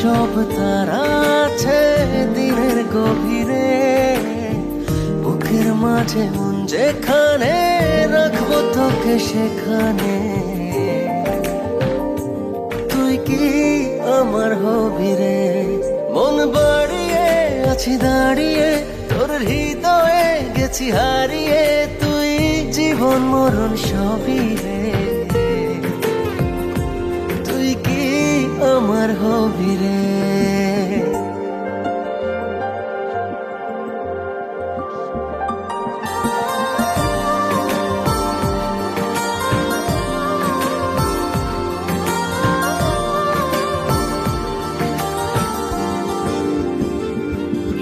সব তারা আছে দিনের গভীরে, বুকের মাঝে মন যেখানে রাখবো তোকে সেখানে। তুই কি আমার হবি রে, মন বাড়িয়ে আছি দাঁড়িয়ে তোর হৃদয়ে গেছি হারিয়ে। তুই জীবন মরণ সবই রে, তুই কি আমার হবি রে।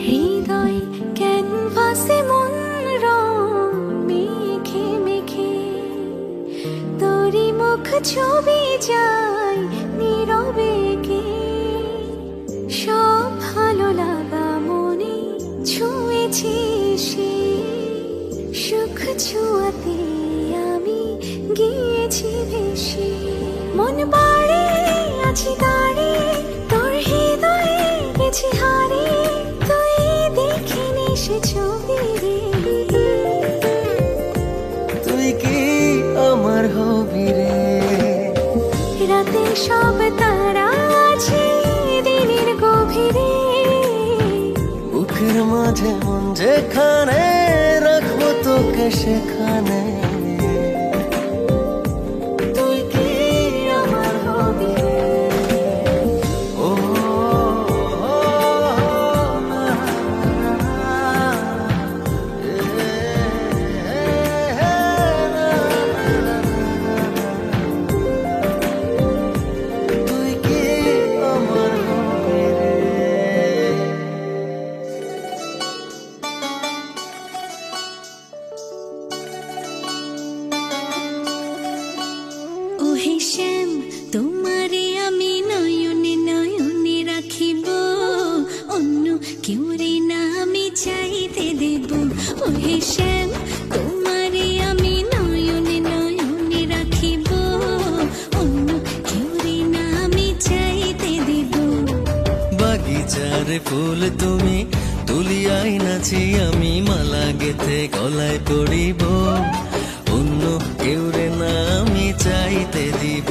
হৃদয় ক্যানভাসে মন রং মেখে মেখে তোরই মুখ ছবি যায় নীরবে কে। সব ভালো লাগা মনে ছুঁয়েছি সে, সুখ ছুঁয়াতে আমি গিয়েছি ভেসে। মন বাড়ে আছি দাঁড়িয়ে তোর হৃদয়ে গেছি হারিয়ে। তুই দেখিনি সে ছবি রে, তুই কি আমার হবি রে। রাতে সব তারা আছে দিনের গভীরে, বুকের মাঝে মন যেখানে রাখবো তোকে সেখানে। তুই কি আমার হবি রে। ও, না, তুই কি আমার হবি রে। ওহে শ্যাম তোমারে আমি নয়নে নয়নে রাখিব, অন্য কেউ রে না আমি চাইতে দেব। ওহে শ্যাম তোমারে আমি নয়নে নয়নে রাখিব, অন্য কেউ রে না আমি চাইতে দেব। বাগিচার ফুল তুমি তুলিয়াই নাছি আমি, মালা গেথে গলায় পড়িব, অন্য কেউ রে না আমি চাইতে দিব।